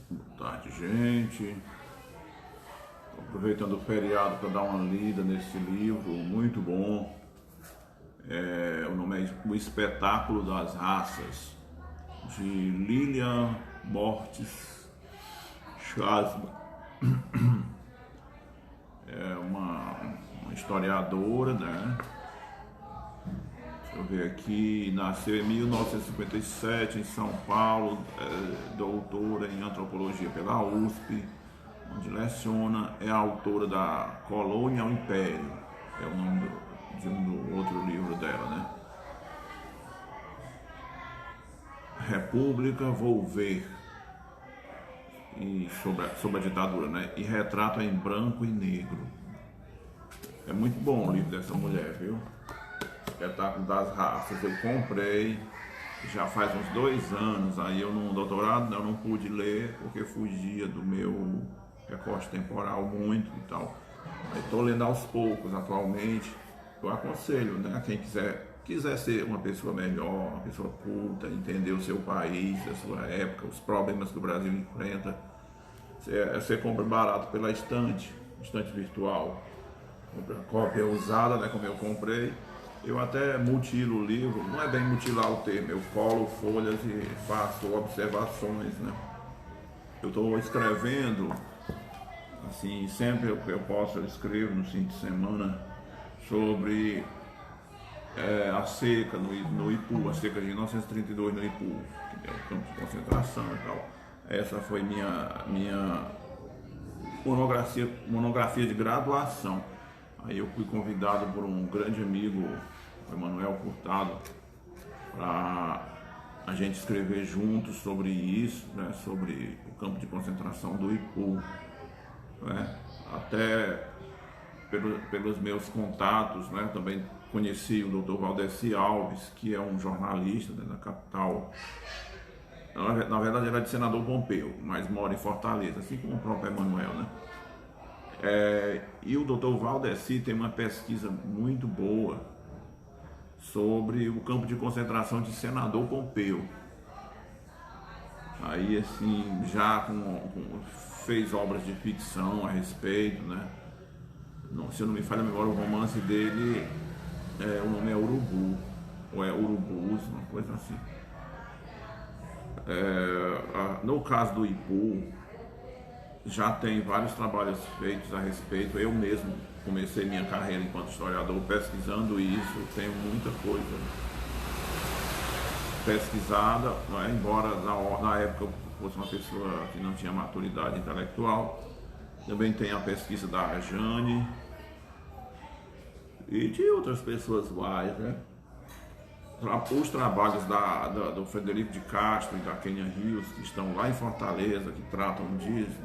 Boa tarde, gente. Tô aproveitando o feriado para dar uma lida nesse livro, muito bom. O nome é O Espetáculo das Raças, de Lilian Mortis Chasma. É uma historiadora, né? Deixa eu ver aqui, nasceu em 1957 em São Paulo, doutora em antropologia pela USP, onde leciona, é autora da Colônia ao Império, é o nome de um outro livro dela, né? República, vou ver, e sobre a ditadura, né? E retrato em branco e negro. É muito bom o livro dessa mulher, viu? Espetáculo das Raças. Eu comprei já faz uns 2 anos, aí eu no doutorado eu não pude ler porque fugia do meu recorte temporal muito e tal. Aí estou lendo aos poucos atualmente. Eu aconselho, né, quem quiser ser uma pessoa melhor, uma pessoa culta, entender o seu país, a sua época, os problemas que o Brasil enfrenta, você compra barato pela estante virtual. Compra cópia usada, né, como eu comprei. Eu até mutilo o livro, não é bem mutilar o termo, eu colo folhas e faço observações, né? Eu estou escrevendo, assim, sempre que eu posso eu escrevo no fim de semana sobre a seca no Ipu, a seca de 1932 no Ipu, que é o campo de concentração e tal. Essa foi minha monografia de graduação. Aí eu fui convidado por um grande amigo, o Emanuel Furtado, para a gente escrever juntos sobre isso, né, sobre o campo de concentração do Ipu, né? Até pelos meus contatos, né, também conheci o Dr. Valdeci Alves, que é um jornalista, né, da capital. Na verdade ele é de Senador Pompeu, mas mora em Fortaleza, assim como o próprio Emanuel, né? E o Dr. Valdeci tem uma pesquisa muito boa sobre o campo de concentração de Senador Pompeu. Aí, assim, já fez obras de ficção a respeito, né? Não, se eu não me falha a memória, o romance dele, o nome é Urubu, ou é Urubus, uma coisa assim. No caso do Ipu, já tem vários trabalhos feitos a respeito. Eu mesmo comecei minha carreira enquanto historiador pesquisando isso, tenho muita coisa pesquisada, não é? Embora na época eu fosse uma pessoa que não tinha maturidade intelectual. Também tem a pesquisa da Jane e de outras pessoas mais, né? Os trabalhos do Frederico de Castro e da Kenia Rios, que estão lá em Fortaleza, que tratam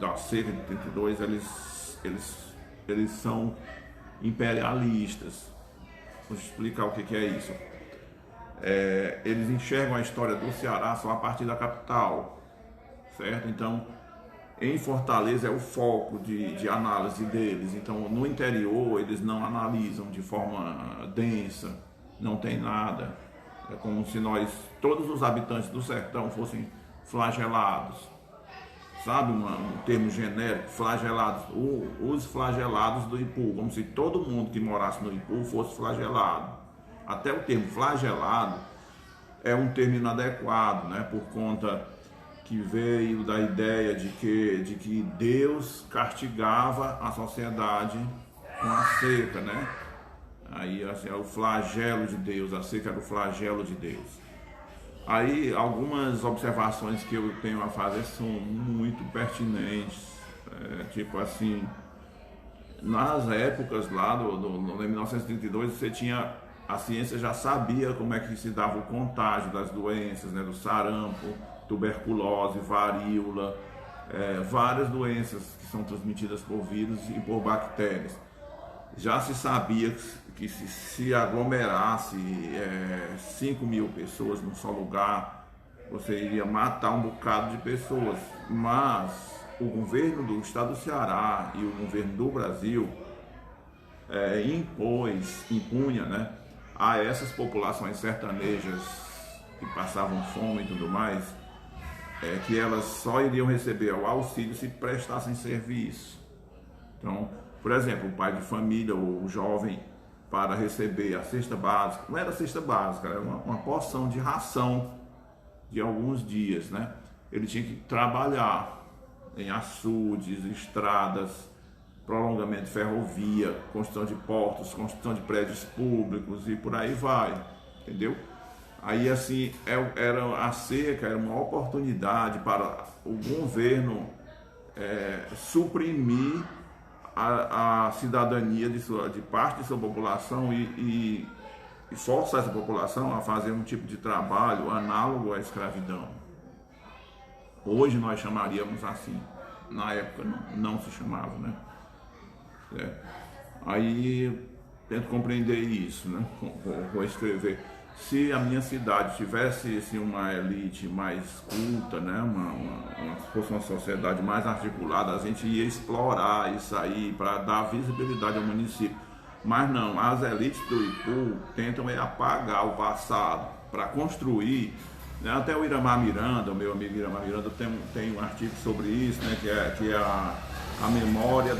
da seca de 32, eles são imperialistas. Vou explicar o que é isso. Eles enxergam a história do Ceará só a partir da capital, certo? Então, em Fortaleza é o foco de análise deles. Então, no interior, eles não analisam de forma densa, não tem nada. É como se todos os habitantes do sertão fossem flagelados. Sabe um termo genérico? Flagelados. Os flagelados do Ipu, como se todo mundo que morasse no Ipu fosse flagelado. Até o termo flagelado é um termo inadequado, né? Por conta que veio da ideia de que Deus castigava a sociedade com a seca, né? Aí assim, é o flagelo de Deus, a seca era o flagelo de Deus. Aí algumas observações que eu tenho a fazer são muito pertinentes, tipo assim, nas épocas lá no 1932 a ciência já sabia como é que se dava o contágio das doenças, né, do sarampo, tuberculose, varíola, várias doenças que são transmitidas por vírus e por bactérias. Já se sabia que se aglomerasse 5.000 pessoas num só lugar, você iria matar um bocado de pessoas. Mas o governo do estado do Ceará e o governo do Brasil impunha, né, a essas populações sertanejas que passavam fome e tudo mais, que elas só iriam receber o auxílio se prestassem serviço. Então, por exemplo, o pai de família ou o jovem, para receber a cesta básica, não era cesta básica, era uma porção de ração de alguns dias, né? Ele tinha que trabalhar em açudes, estradas, prolongamento de ferrovia, construção de portos, construção de prédios públicos e por aí vai, entendeu? Aí assim, a seca era uma oportunidade para o governo suprimir a cidadania de parte de sua população e forçar essa população a fazer um tipo de trabalho análogo à escravidão. Hoje nós chamaríamos assim, na época não se chamava, né? Aí tento compreender isso, né? Vou escrever. Se a minha cidade tivesse assim, uma elite mais culta, né? Fosse uma sociedade mais articulada, a gente ia explorar isso aí para dar visibilidade ao município. Mas não, as elites do Ipu tentam apagar o passado para construir, né? Até o Iramar Miranda, o meu amigo Iramar Miranda, tem um artigo sobre isso, né? que é a memória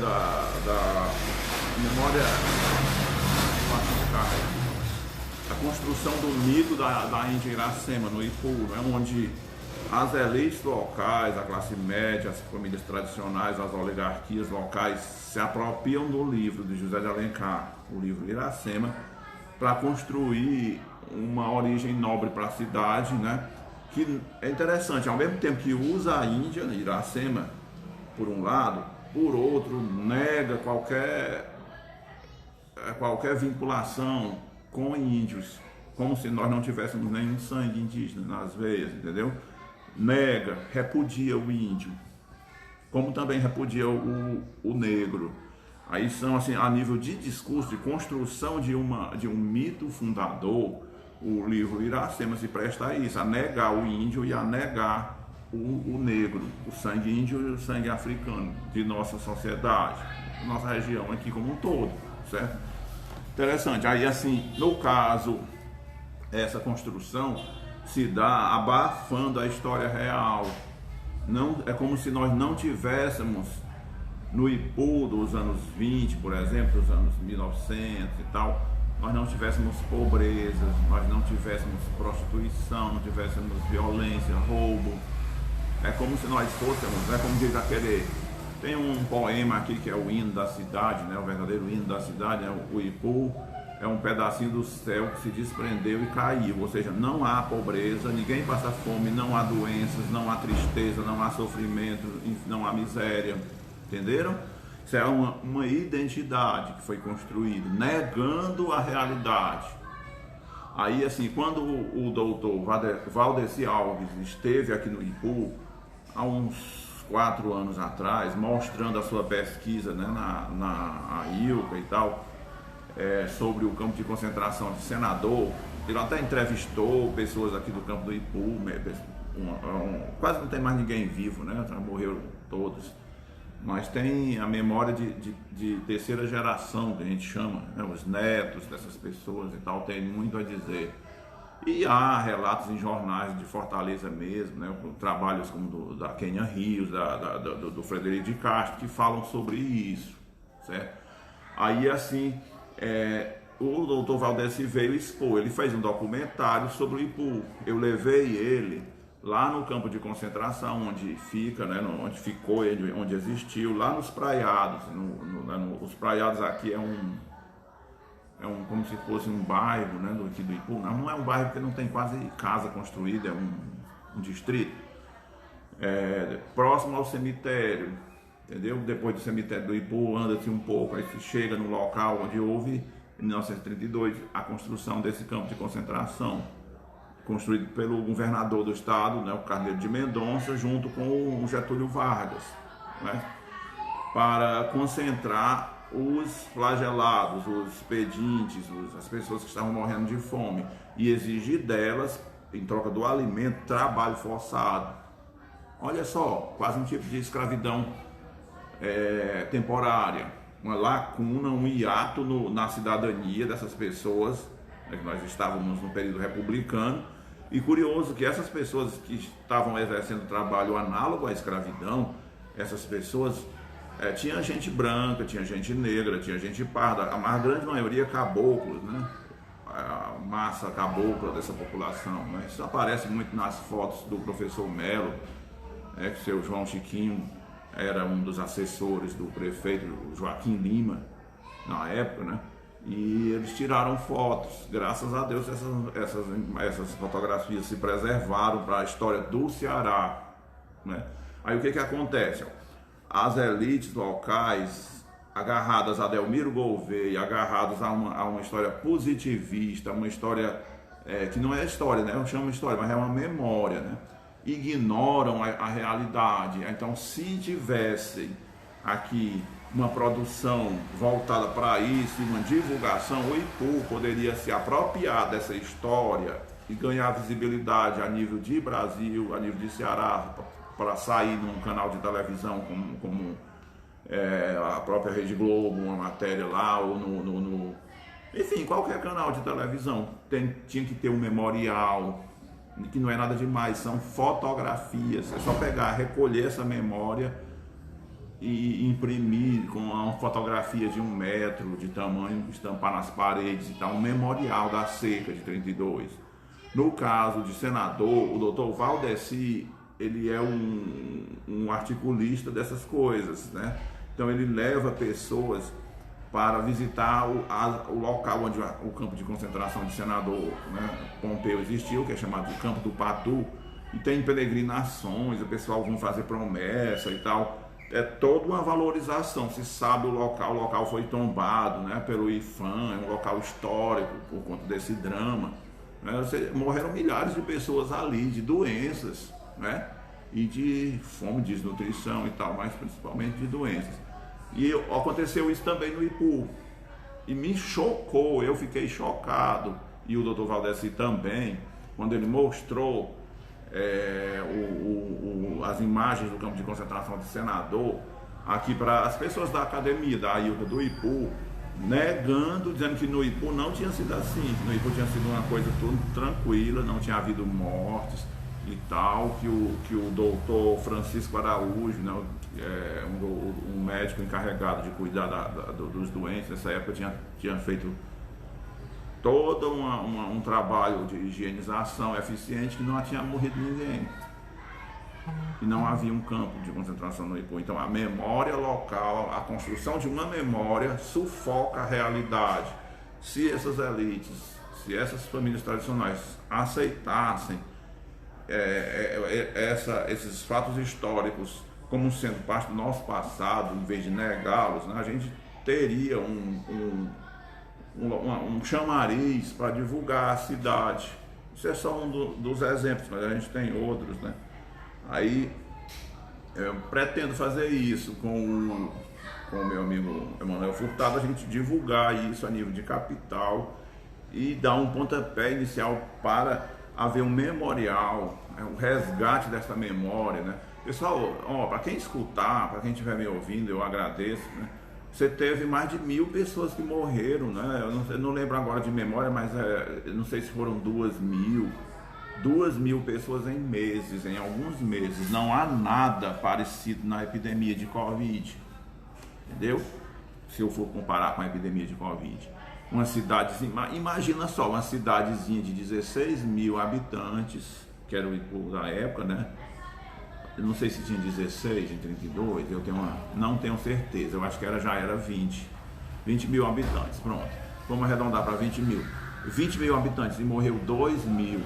a construção do mito da Índia Iracema no Ipu, né? Onde as elites locais, a classe média, as famílias tradicionais, as oligarquias locais se apropriam do livro de José de Alencar, o livro Iracema, para construir uma origem nobre para a cidade, né? Que é interessante, ao mesmo tempo que usa a Índia, Iracema, por um lado, por outro, nega qualquer vinculação com índios, como se nós não tivéssemos nenhum sangue indígena nas veias, entendeu? Nega, repudia o índio, como também repudia o negro. Aí são assim, a nível de discurso, de construção de um mito fundador, o livro Iracema se presta a isso, a negar o índio e a negar o negro, o sangue índio e o sangue africano de nossa sociedade, nossa região aqui como um todo, certo? Interessante. Aí assim, no caso, essa construção se dá abafando a história real. Não, é como se nós não tivéssemos no Ipu dos anos 20, por exemplo, dos anos 1900 e tal, nós não tivéssemos pobreza, nós não tivéssemos prostituição, não tivéssemos violência, roubo. É como se nós fôssemos, é como diz aquele... Tem um poema aqui que é o hino da cidade, né? O verdadeiro hino da cidade, né? O Ipu é um pedacinho do céu que se desprendeu e caiu, ou seja, não há pobreza, ninguém passa fome, não há doenças, não há tristeza, não há sofrimento, não há miséria, entenderam? Isso é uma identidade que foi construída, negando a realidade. Aí assim, quando o doutor Valdeci Alves esteve aqui no Ipu, há uns 4 anos atrás, mostrando a sua pesquisa, né, na ILCA e tal, sobre o campo de concentração de Senador. Ele até entrevistou pessoas aqui do campo do Ipu, quase não tem mais ninguém vivo, né? Já morreram todos. Mas tem a memória de terceira geração, que a gente chama, né? Os netos dessas pessoas e tal, tem muito a dizer. E há relatos em jornais de Fortaleza mesmo, né? Trabalhos como da Kenya Rios, do Frederico de Castro, que falam sobre isso, certo? Aí assim, o doutor Valdeci veio expor, ele fez um documentário sobre o Ipu. Eu levei ele lá no campo de concentração, onde fica, né, onde ficou ele, onde existiu, lá nos Praiados. Os Praiados aqui é como se fosse um bairro, né, do Ipu. Não é um bairro porque não tem quase casa construída, é um distrito. Próximo ao cemitério, entendeu? Depois do cemitério do Ipu, anda-se um pouco, aí se chega no local onde houve, em 1932, a construção desse campo de concentração, construído pelo governador do estado, né, o Carneiro de Mendonça, junto com o Getúlio Vargas, né, para concentrar os flagelados, os pedintes, as pessoas que estavam morrendo de fome, e exigir delas, em troca do alimento, trabalho forçado. Olha só, quase um tipo de escravidão temporária, uma lacuna, um hiato na cidadania dessas pessoas, né, que nós estávamos no período republicano, E curioso que essas pessoas que estavam exercendo trabalho análogo à escravidão, essas pessoas, tinha gente branca, tinha gente negra, tinha gente parda, a grande maioria caboclos, né? A massa cabocla dessa população, né? Isso aparece muito nas fotos do professor Melo, que o seu João Chiquinho era um dos assessores do prefeito Joaquim Lima, na época, né? E eles tiraram fotos. Graças a Deus essas fotografias se preservaram para a história do Ceará, né? Aí o que acontece? As elites locais, agarradas a Delmiro Gouveia, agarradas a uma história positivista, uma história que não é história, né? Eu chamo de história, mas é uma memória, né? Ignoram a realidade. Então, se tivessem aqui uma produção voltada para isso, uma divulgação, o IPU poderia se apropriar dessa história e ganhar visibilidade a nível de Brasil, a nível de Ceará, para sair num canal de televisão como a própria Rede Globo, uma matéria lá, ou enfim, qualquer canal de televisão tinha que ter um memorial, que não é nada demais, são fotografias, é só pegar, recolher essa memória e imprimir com uma fotografia de 1 metro de tamanho, estampar nas paredes e tal, um memorial da seca de 32. No caso de senador, o doutor Valdeci, ele é um articulista dessas coisas, né? Então ele leva pessoas para visitar o local onde o campo de concentração de senador, né, Pompeu existiu, que é chamado de Campo do Patu, e tem peregrinações, o pessoal vão fazer promessa e tal. É toda uma valorização, se sabe o local foi tombado, né, pelo IFAM, é um local histórico por conta desse drama, né? Morreram milhares de pessoas ali, de doenças, né, e de fome, desnutrição e tal, mas principalmente de doenças. E aconteceu isso também no IPU, e me chocou, eu fiquei chocado, e o doutor Valdeci também, quando ele mostrou as imagens do campo de concentração de senador aqui para as pessoas da academia, da AILCA, do IPU, negando, dizendo que no IPU não tinha sido assim, que no IPU tinha sido uma coisa tudo tranquila, não tinha havido mortes e tal, que o doutor Francisco Araújo, né, um médico encarregado de cuidar dos doentes, nessa época tinha feito todo um trabalho de higienização eficiente, que não tinha morrido ninguém. E não havia um campo de concentração no IPU. Então a memória local, a construção de uma memória sufoca a realidade. Se essas elites, se essas famílias tradicionais aceitassem esses fatos históricos como sendo parte do nosso passado, em vez de negá-los, né, a gente teria um chamariz para divulgar a cidade. Isso é só um dos exemplos, mas a gente tem outros, né? Aí eu pretendo fazer isso com o meu amigo Emanuel Furtado, a gente divulgar isso a nível de capital e dar um pontapé inicial para haver um memorial, um resgate dessa memória, né? Pessoal, para quem escutar, para quem estiver me ouvindo, eu agradeço, né? Você teve mais de 1000 pessoas que morreram, né? Eu não lembro agora de memória, mas eu não sei se foram 2000 pessoas em meses, em alguns meses. Não há nada parecido na epidemia de Covid, entendeu? Se eu for comparar com a epidemia de Covid. Uma cidadezinha, imagina só, uma cidadezinha de 16 mil habitantes, que era o IPU da época, né? Eu não sei se tinha 16 em 32, não tenho certeza, eu acho que já era 20 mil habitantes, pronto, vamos arredondar para 20 mil, 20 mil habitantes e morreu 2 mil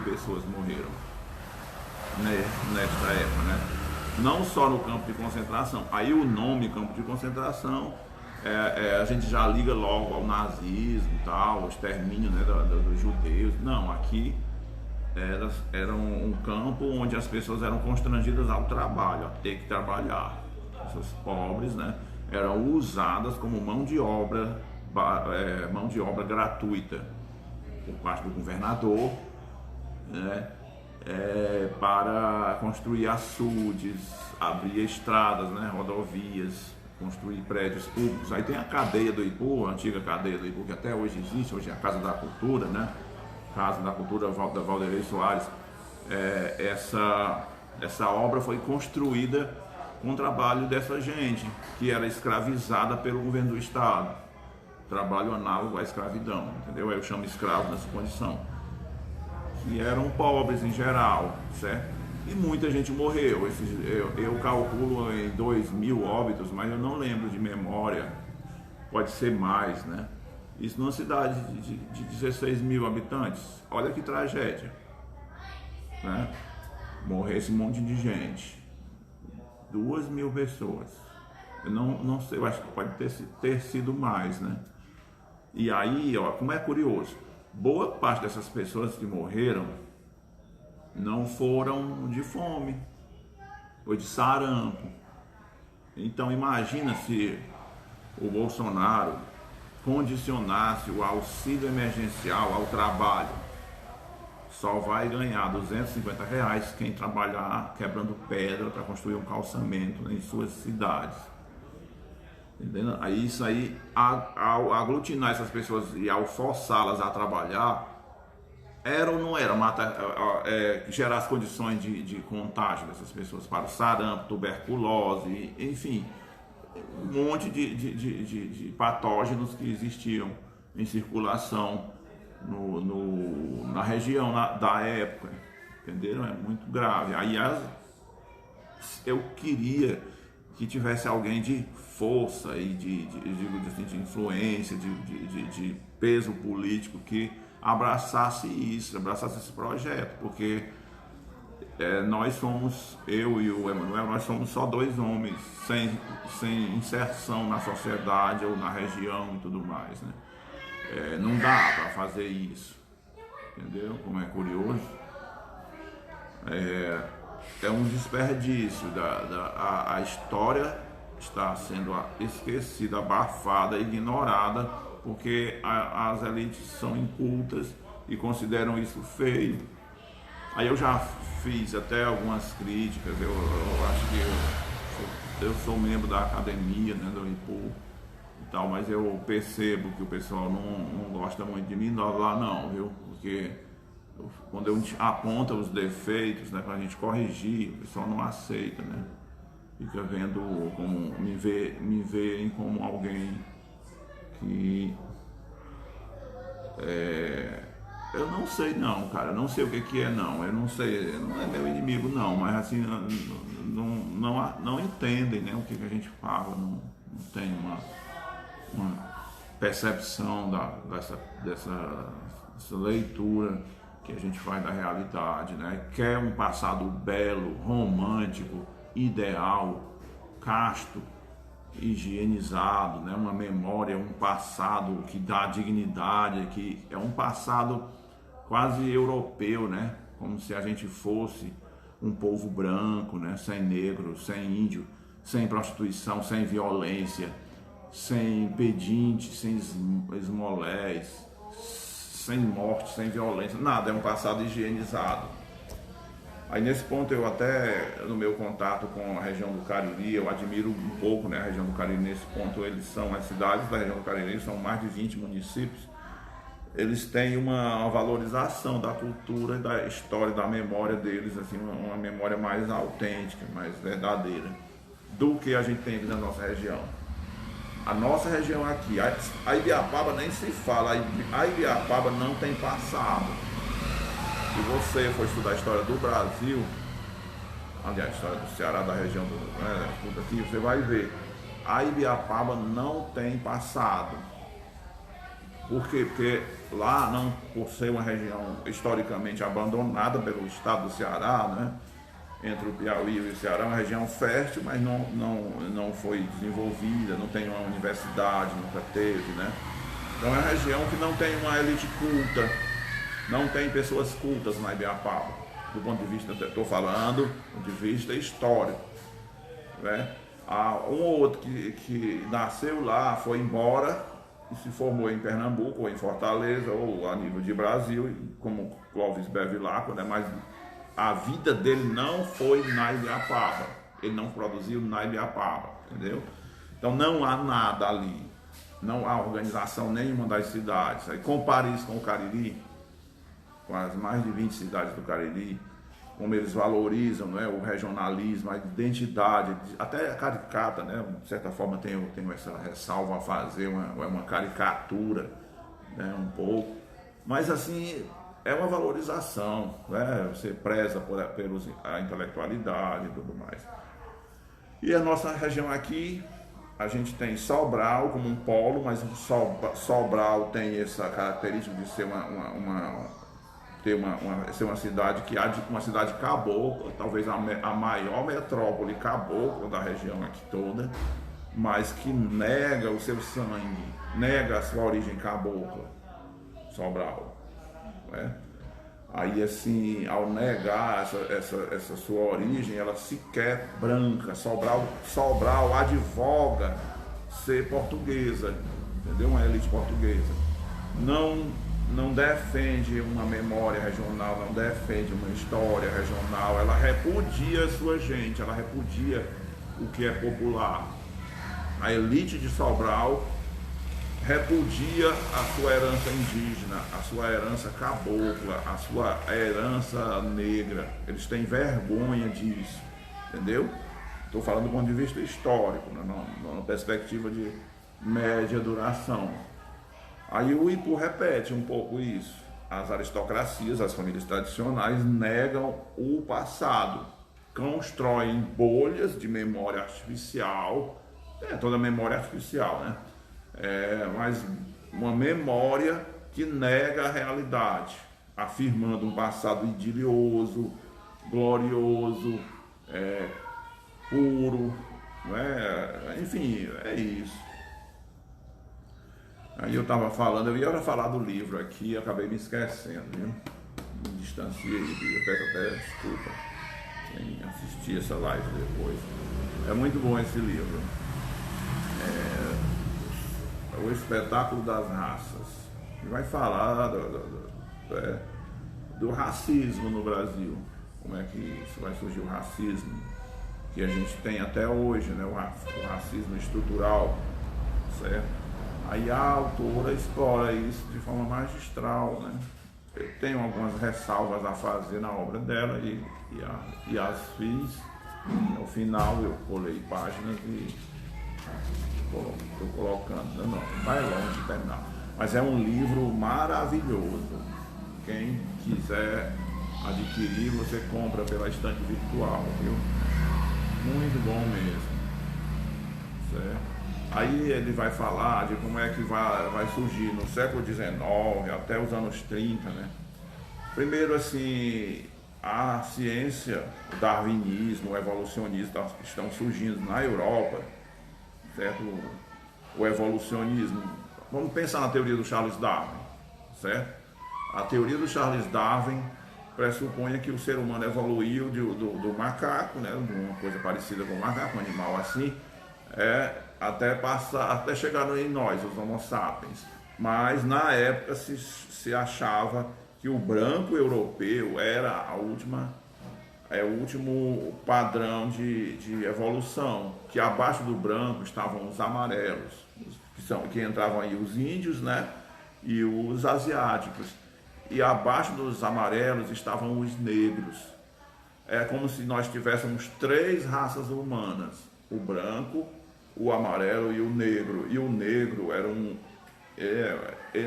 pessoas morreram, né, nesta época, né? Não só no campo de concentração, aí o nome campo de concentração, a gente já liga logo ao nazismo e tal, o extermínio, né, dos judeus. Não, aqui era um campo onde as pessoas eram constrangidas ao trabalho, a ter que trabalhar. Pessoas pobres, né, eram usadas como mão de obra gratuita por parte do governador, né, para construir açudes, abrir estradas, né, rodovias, construir prédios públicos. Aí tem a cadeia do IPU, a antiga cadeia do IPU, que até hoje existe, hoje é a Casa da Cultura, né? Casa da Cultura da Valderlei Soares, essa obra foi construída com o trabalho dessa gente, que era escravizada pelo governo do Estado. Trabalho análogo à escravidão, entendeu? Eu chamo escravo nessa condição. Que eram pobres em geral, certo? E muita gente morreu. Eu calculo em 2.000 óbitos, mas eu não lembro de memória. Pode ser mais, né? Isso numa cidade de 16 mil habitantes. Olha que tragédia, né? Morrer esse monte de gente. 2.000 pessoas. Eu não sei, eu acho que pode ter sido mais, né? E aí, ó, como é curioso, boa parte dessas pessoas que morreram não foram de fome, foi de sarampo. Então imagina se o Bolsonaro condicionasse o auxílio emergencial ao trabalho. Só vai ganhar R$250 quem trabalhar quebrando pedra para construir um calçamento em suas cidades. Entendeu? Aí isso aí, ao aglutinar essas pessoas e ao forçá-las a trabalhar, era ou não era gerar as condições de contágio dessas pessoas para o sarampo, tuberculose, enfim, um monte de patógenos que existiam em circulação na região da época, entenderam? É muito grave. Aí eu queria que tivesse alguém de força e de influência, de peso político que abraçasse isso, abraçasse esse projeto, porque nós somos, eu e o Emanuel, nós somos só dois homens sem inserção na sociedade ou na região e tudo mais, né? Não dá para fazer isso, entendeu? Como é curioso. É um desperdício, a história está sendo esquecida, abafada, ignorada, porque as elites são incultas e consideram isso feio. Aí eu já fiz até algumas críticas, eu acho que eu sou membro da academia, né, do IPU e tal, mas eu percebo que o pessoal não gosta muito de mim lá não, viu? Porque quando eu aponta os defeitos, né, pra gente corrigir, o pessoal não aceita, né? Fica vendo como me veem como alguém que eu não sei não, cara, eu não sei o que é não, eu não sei, não é meu inimigo não, mas assim não entendem, né, o que a gente fala, não tem uma percepção dessa leitura que a gente faz da realidade, né? Quer um passado belo, romântico, ideal, casto, higienizado, né? Uma memória, um passado que dá dignidade, que é um passado quase europeu, né? Como se a gente fosse um povo branco, né? Sem negro, sem índio, sem prostituição, sem violência, sem pedintes, sem esmolés, sem morte, sem violência, nada, é um passado higienizado. Aí nesse ponto eu até, no meu contato com a região do Cariri, eu admiro um pouco, né, a região do Cariri. Nesse ponto eles são, as cidades da região do Cariri são mais de 20 municípios, eles têm uma valorização da cultura e da história, da memória deles, assim, uma memória mais autêntica, mais verdadeira do que a gente tem aqui na nossa região. A nossa região aqui, a Ibiapaba nem se fala, a Ibiapaba não tem passado. Se você for estudar a história do Brasil, aliás, a história do Ceará, da região tudo aqui, você vai ver, a Ibiapaba não tem passado. Por quê? Porque lá, não, por ser uma região historicamente abandonada pelo estado do Ceará, né? Entre o Piauí e o Ceará, uma região fértil, mas não foi desenvolvida, não tem uma universidade, nunca teve, né? Então é uma região que não tem uma elite culta, não tem pessoas cultas na Ibiapaba, do ponto de vista, estou falando, do ponto de vista histórico, né? Há um ou outro que nasceu lá, foi embora e se formou em Pernambuco, ou em Fortaleza, ou a nível de Brasil, como Clóvis Bevilacqua, né? Mas a vida dele não foi na Ibiapaba, ele não produziu na Ibiapaba, entendeu? Então não há nada ali, não há organização nenhuma das cidades. Aí compare isso com o Cariri, com as mais de 20 cidades do Cariri, como eles valorizam, né, o regionalismo, a identidade, até a caricata, né, de certa forma tenho essa ressalva a fazer, uma caricatura, né, um pouco, mas assim, é uma valorização, né, você preza pelos a intelectualidade e tudo mais. E a nossa região aqui, a gente tem Sobral como um polo, mas o Sobral tem essa característica de ser ser uma cidade uma cidade cabocla, talvez a maior metrópole cabocla da região aqui toda, mas que nega o seu sangue, nega a sua origem cabocla, Sobral, né? Aí assim, ao negar essa sua origem, ela sequer branca. Sobral advoga ser portuguesa, entendeu? Uma elite portuguesa. Não defende uma memória regional, não defende uma história regional, ela repudia a sua gente, ela repudia o que é popular. A elite de Sobral repudia a sua herança indígena, a sua herança cabocla, a sua herança negra. Eles têm vergonha disso, entendeu? Estou falando do ponto de vista histórico, né? Numa perspectiva de média duração. Aí o Ipu repete um pouco isso. As aristocracias, as famílias tradicionais negam o passado, constroem bolhas de memória artificial, toda memória artificial, né? Mas uma memória que nega a realidade, afirmando um passado idilioso, glorioso, puro, né? Enfim, é isso. Aí eu estava falando, eu ia falar do livro aqui e acabei me esquecendo, viu? Me distanciei, eu peço até desculpa em assistir essa live depois. É muito bom esse livro. O Espetáculo das Raças. E vai falar do racismo no Brasil. Como é que isso vai surgir o racismo que a gente tem até hoje, né? O racismo estrutural, certo? Aí a autora explora isso de forma magistral, né? Eu tenho algumas ressalvas a fazer na obra dela e as fiz. No final eu colei páginas e estou colocando, não vai longe de terminar. Mas é um livro maravilhoso. Quem quiser adquirir, você compra pela estante virtual, viu? Muito bom mesmo, certo? Aí ele vai falar de como é que vai surgir no século XIX até os anos 30, né? Primeiro, assim, a ciência, o darwinismo, o evolucionismo estão surgindo na Europa, certo? O evolucionismo. Vamos pensar na teoria do Charles Darwin, certo? A teoria do Charles Darwin pressupõe que o ser humano evoluiu do macaco, né? De uma coisa parecida com o macaco, um animal assim, até chegar em nós, os Homo sapiens. Mas na época se achava que o branco europeu era o último padrão de evolução, que abaixo do branco estavam os amarelos, que entravam aí os índios, né, e os asiáticos, e abaixo dos amarelos estavam os negros. É como se nós tivéssemos três raças humanas: o branco, o amarelo e o negro. E o negro era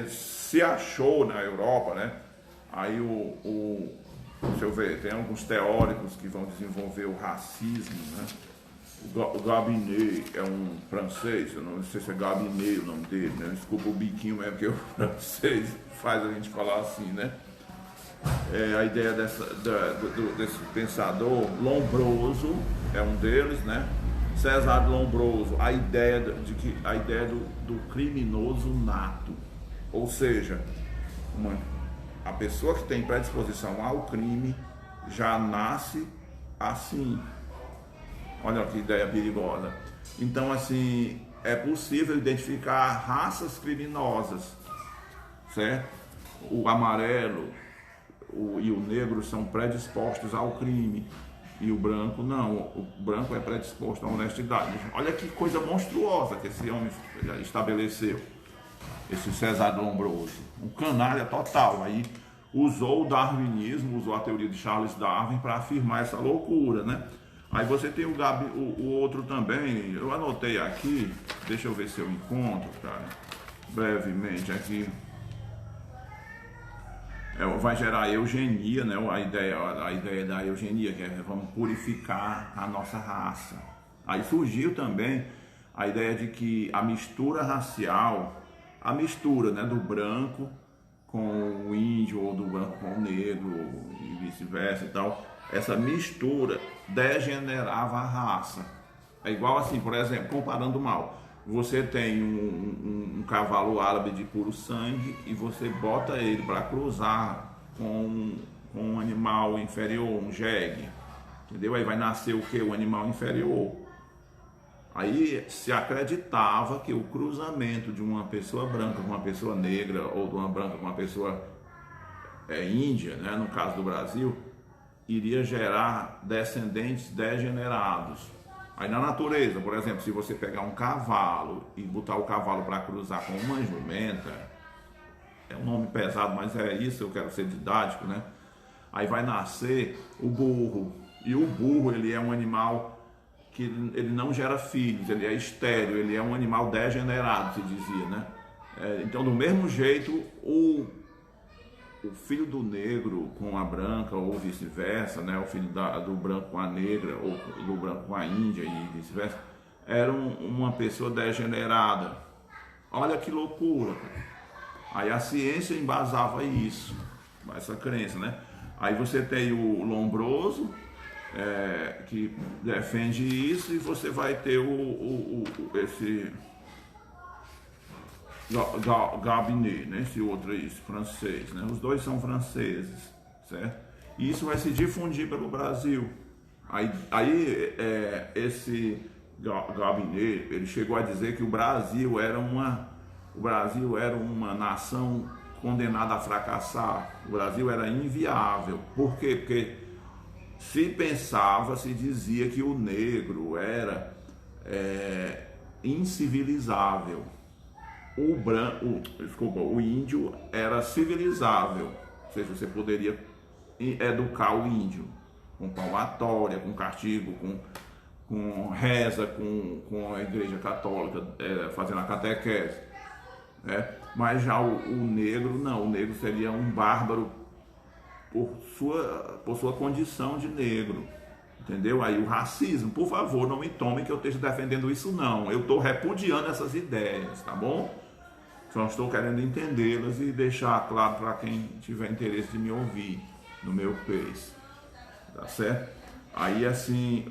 se achou na Europa, né? Aí deixa eu ver, tem alguns teóricos que vão desenvolver o racismo, né? O Gabinet é um francês, eu não sei se é Gabinet o nome dele, né? Desculpa o biquinho, mas é porque o francês faz a gente falar assim, né? A ideia desse pensador, Lombroso é um deles, né? César Lombroso, a ideia do criminoso nato, ou seja, a pessoa que tem predisposição ao crime já nasce assim. Olha que ideia perigosa. Então, assim, é possível identificar raças criminosas, certo? O amarelo e o negro são predispostos ao crime, e o branco não. O branco é predisposto à honestidade. Olha que coisa monstruosa que esse homem estabeleceu, esse César Lombroso. Um canalha total. Aí usou o darwinismo, usou a teoria de Charles Darwin para afirmar essa loucura, né? Aí você tem o outro também, eu anotei aqui, deixa eu ver se eu encontro, cara, brevemente aqui. Vai gerar a eugenia, né? A ideia da eugenia, que é vamos purificar a nossa raça. Aí surgiu também a ideia de que a mistura racial, a mistura, né, do branco com o índio ou do branco com o negro e vice-versa e tal, essa mistura degenerava a raça. É igual assim, por exemplo, comparando mal, você tem um cavalo árabe de puro sangue e você bota ele para cruzar com um animal inferior, um jegue, entendeu? Aí vai nascer o que? O animal inferior. Aí se acreditava que o cruzamento de uma pessoa branca com uma pessoa negra ou de uma branca com uma pessoa índia, né, no caso do Brasil, iria gerar descendentes degenerados. Aí na natureza, por exemplo, se você pegar um cavalo e botar o cavalo para cruzar com uma jumenta, é um nome pesado, mas é isso, eu quero ser didático, né? Aí vai nascer o burro, e o burro ele é um animal que ele não gera filhos, ele é estéril, ele é um animal degenerado, se dizia, né? Então, do mesmo jeito, o filho do negro com a branca ou vice-versa, né? O filho do branco com a negra ou do branco com a índia e vice-versa, era uma pessoa degenerada. Olha que loucura, cara. Aí a ciência embasava isso, essa crença, né? Aí você tem o Lombroso, que defende isso, e você vai ter esse Gabinet, né? Esse outro aí, esse francês, né? Os dois são franceses, certo? E isso vai se difundir pelo Brasil. Aí esse Gabinet, ele chegou a dizer que o Brasil era uma nação condenada a fracassar. O Brasil era inviável. Por quê? Porque se dizia que o negro era incivilizável. O índio era civilizável. Ou seja, você poderia educar o índio com palmatória, com castigo, com reza, com a igreja católica, fazendo a catequese. Mas já o negro não, o negro seria um bárbaro por sua condição de negro, entendeu? Aí o racismo, por favor, não me tome que eu esteja defendendo isso, não. Eu estou repudiando essas ideias, tá bom? Só estou querendo entendê-las e deixar claro para quem tiver interesse de me ouvir no meu pace, tá certo? Aí assim,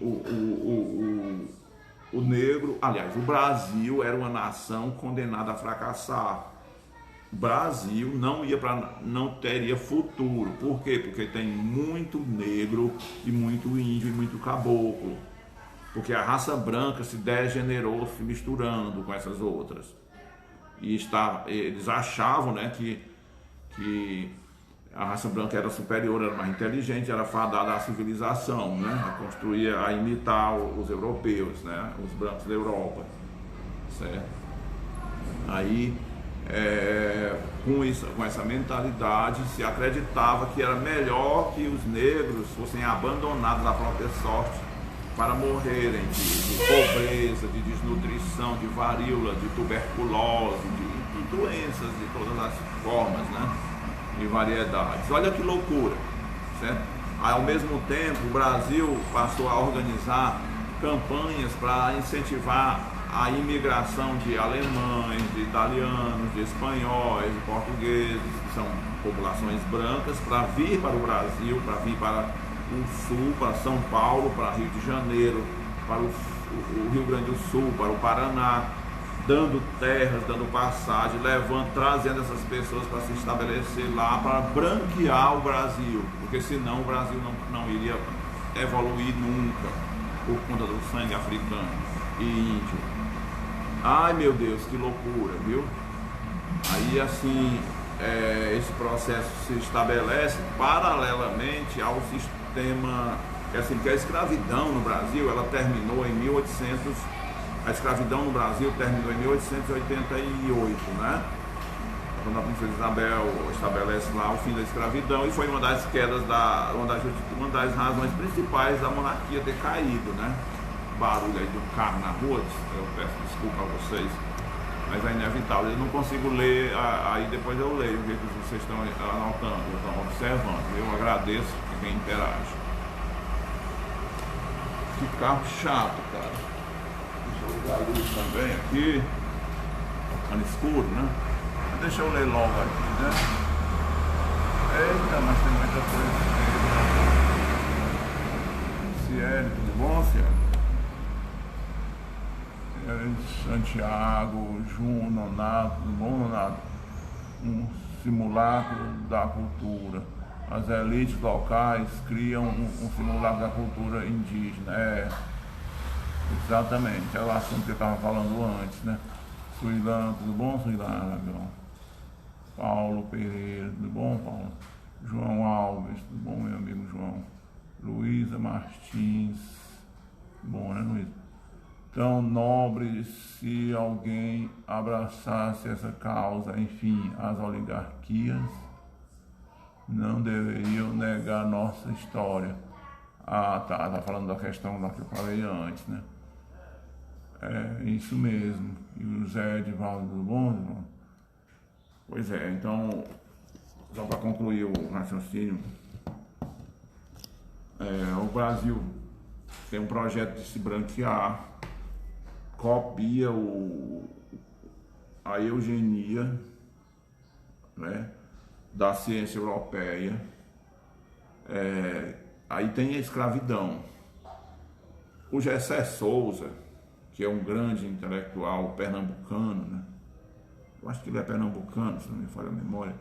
o negro, aliás, o Brasil era uma nação condenada a fracassar. O Brasil não teria futuro. Por quê? Porque tem muito negro e muito índio e muito caboclo. Porque a raça branca se degenerou se misturando com essas outras. E eles achavam, né, que a raça branca era superior, era mais inteligente, era fadada à civilização, né, a imitar os europeus, né, os brancos da Europa, certo? Aí com essa mentalidade se acreditava que era melhor que os negros fossem abandonados à própria sorte para morrerem de pobreza, de desnutrição, de varíola, de tuberculose, de doenças de todas as formas, né? E variedades. Olha que loucura, certo? Aí, ao mesmo tempo, o Brasil passou a organizar campanhas para incentivar a imigração de alemães, de italianos, de espanhóis, de portugueses, que são populações brancas, para vir para o Brasil, para vir para o Sul, para São Paulo, para Rio de Janeiro, para o Rio Grande do Sul, para o Paraná, dando terras, dando passagem, trazendo essas pessoas para se estabelecer lá, para branquear o Brasil, porque senão o Brasil não iria evoluir nunca, por conta do sangue africano e índio. Ai meu Deus, que loucura, viu? Aí assim, esse processo se estabelece paralelamente ao sistema, que a escravidão no Brasil, ela terminou em 1800, a escravidão no Brasil terminou em 1888, né? quando a princesa Isabel estabelece lá o fim da escravidão, e foi uma das quedas, uma das razões principais da monarquia ter caído, né? Barulho aí do carro na rua, eu peço desculpa a vocês, mas é inevitável. Eu não consigo ler, aí depois eu leio o que vocês estão anotando, estão observando. Eu agradeço a quem interage. Que carro chato, cara. Deixa eu ligar a luz também aqui. Tá no escuro, né? Mas deixa eu ler logo aqui, né? Eita, mas tem muita coisa. Cielo, tudo bom, Cielo? Santiago, João, Nonato, tudo bom, Nonato? Um simulacro da cultura. As elites locais criam um simulacro da cultura indígena. Exatamente, é o assunto que eu estava falando antes, né? Suilana, tudo bom, Suilana? Paulo Pereira, tudo bom, Paulo? João Alves, tudo bom, meu amigo João? Luísa Martins, bom, né, Luísa? Tão nobre se alguém abraçasse essa causa, enfim, as oligarquias não deveriam negar nossa história. Ah, tá falando da questão lá que eu falei antes, né? É isso mesmo. E o Zé Edivaldo, tudo bom, irmão? Pois é, então, só para concluir o raciocínio, o Brasil tem um projeto de se branquear, copia a eugenia, né, da ciência europeia. Aí tem a escravidão. O Gessé Souza, que é um grande intelectual pernambucano, né? Eu acho que ele é pernambucano, se não me falha a memória.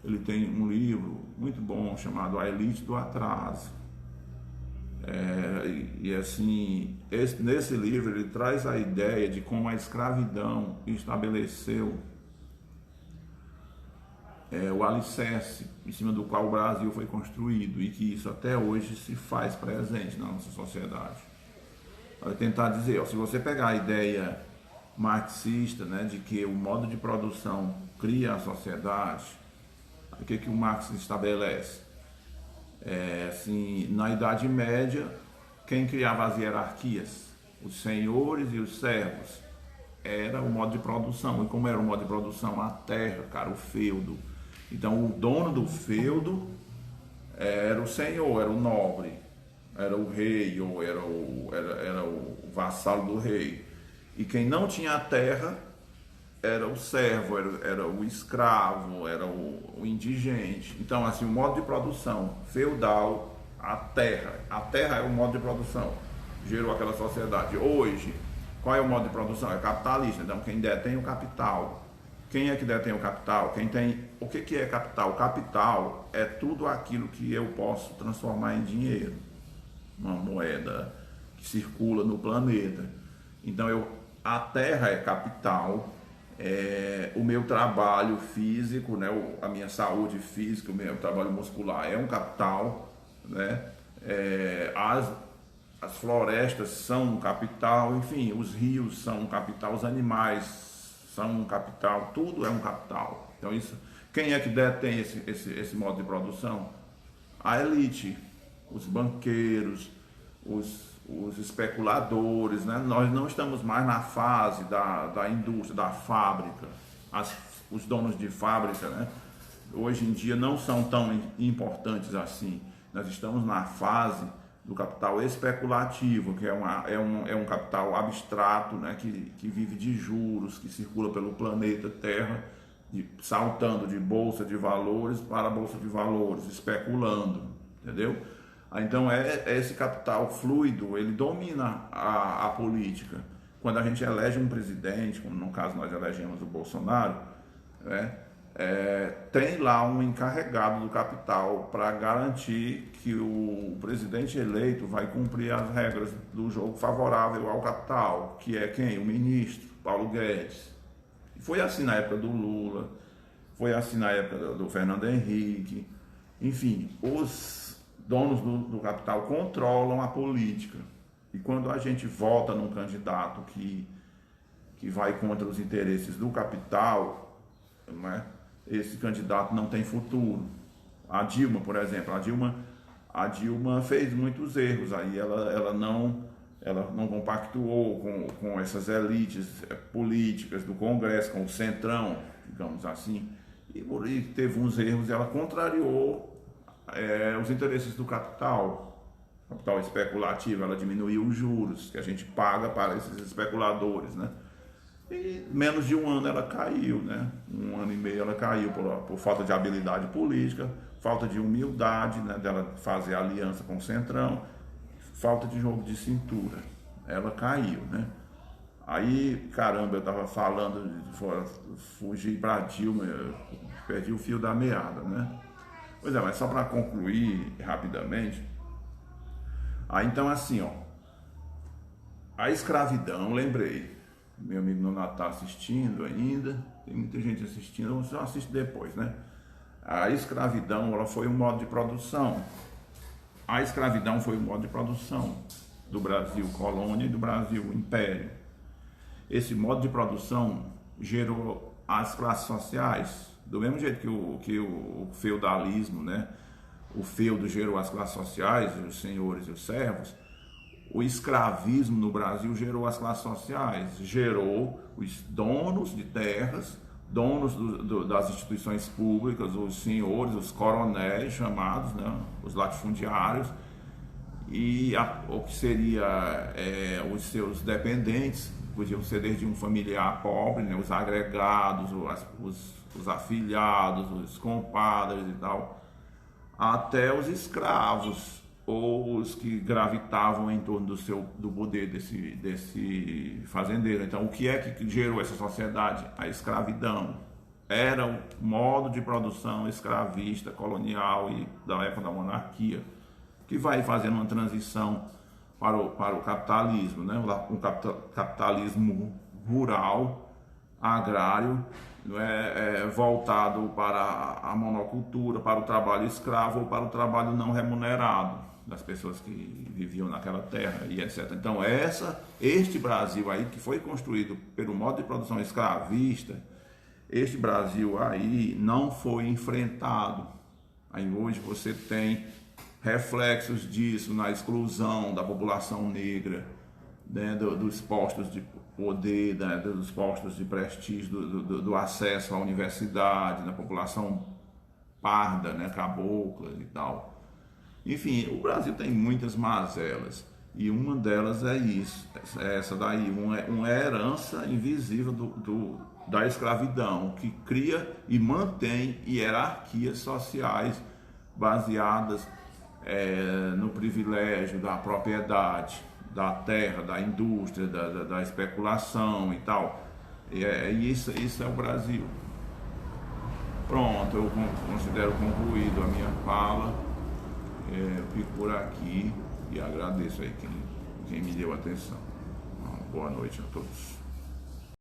Ele tem um livro muito bom chamado A Elite do Atraso. Assim, nesse livro ele traz a ideia de como a escravidão estabeleceu o alicerce em cima do qual o Brasil foi construído, e que isso até hoje se faz presente na nossa sociedade. Vai tentar dizer, se você pegar a ideia marxista, né, de que o modo de produção cria a sociedade, o que o Marx estabelece? Assim, na Idade Média, quem criava as hierarquias? Os senhores e os servos. Era o modo de produção. E como era o modo de produção? A terra, cara, o feudo. Então, o dono do feudo era o senhor, era o nobre, era o rei, ou era o vassalo do rei. E quem não tinha a terra era o servo, era o escravo, era o indigente. Então, assim, o modo de produção feudal, a terra é o modo de produção, gerou aquela sociedade. Hoje, qual é o modo de produção? É capitalista. Então, quem detém o capital. Quem é que detém o capital? O que é capital? Capital é tudo aquilo que eu posso transformar em dinheiro, uma moeda que circula no planeta. Então, a terra é capital. O meu trabalho físico, né, a minha saúde física, o meu trabalho muscular é um capital, né? As florestas são um capital, enfim, os rios são um capital, os animais são um capital, tudo é um capital. Então, quem é que detém esse modo de produção? A elite, os banqueiros, os especuladores, né? Nós não estamos mais na fase da indústria, da fábrica. Os donos de fábrica, né, hoje em dia não são tão importantes assim. Nós estamos na fase do capital especulativo, que é um capital abstrato, né, que vive de juros, que circula pelo planeta Terra, saltando de bolsa de valores para bolsa de valores, especulando, entendeu? Então esse capital fluido, ele domina a política. Quando a gente elege um presidente, como no caso nós elegemos o Bolsonaro, né, tem lá um encarregado do capital para garantir que o presidente eleito vai cumprir as regras do jogo favorável ao capital, que é quem? O ministro Paulo Guedes. Foi assim na época do Lula, foi assim na época do Fernando Henrique. Enfim, os donos do capital controlam a política. E quando a gente vota num candidato que vai contra os interesses do capital, não é? esse candidato não tem futuro. A Dilma, por exemplo, a Dilma fez muitos erros aí, ela não compactuou com essas elites políticas do Congresso, com o Centrão, digamos assim, e teve uns erros, ela contrariou os interesses do capital especulativo, ela diminuiu os juros que a gente paga para esses especuladores, né? E menos de um ano ela caiu, né? Um ano e meio ela caiu por falta de habilidade política, falta de humildade, né? Dela fazer aliança com o Centrão, falta de jogo de cintura. Ela caiu, né? Aí, caramba, eu tava falando, fugir para Dilma, eu perdi o fio da meada, né? Pois é, mas só para concluir rapidamente, então assim, ó, a escravidão, lembrei, meu amigo Nonato está assistindo ainda, tem muita gente assistindo, você assiste depois, né? A escravidão, ela foi um modo de produção. A escravidão foi um modo de produção do Brasil colônia e do Brasil império. Esse modo de produção gerou as classes sociais, do mesmo jeito que o feudalismo, né? O feudo gerou as classes sociais, os senhores e os servos. O escravismo no Brasil gerou as classes sociais, gerou os donos de terras, donos das instituições públicas, os senhores, os coronéis chamados, né, os latifundiários, e o que seria os seus dependentes, podiam ser desde um familiar pobre, né, os agregados, os afilhados, os compadres e tal, até os escravos, ou os que gravitavam em torno do poder desse fazendeiro. Então, o que é que gerou essa sociedade? A escravidão. Era um modo de produção escravista, colonial e da época da monarquia, que vai fazendo uma transição para o capitalismo, né? Um capitalismo rural, agrário, voltado para a monocultura, para o trabalho escravo ou para o trabalho não remunerado das pessoas que viviam naquela terra e etc. Então este Brasil aí que foi construído pelo modo de produção escravista, este Brasil aí não foi enfrentado. Aí hoje você tem reflexos disso na exclusão da população negra, né, dos postos de poder, né, dos postos de prestígio, do acesso à universidade, da população parda, né, cabocla e tal. Enfim, o Brasil tem muitas mazelas e uma delas é isso, essa daí, uma herança invisível da escravidão, que cria e mantém hierarquias sociais baseadas no privilégio da propriedade, da terra, da indústria, da especulação e tal. E isso é o Brasil. Pronto, eu considero concluído a minha fala. Eu fico por aqui e agradeço aí quem me deu atenção. Uma boa noite a todos.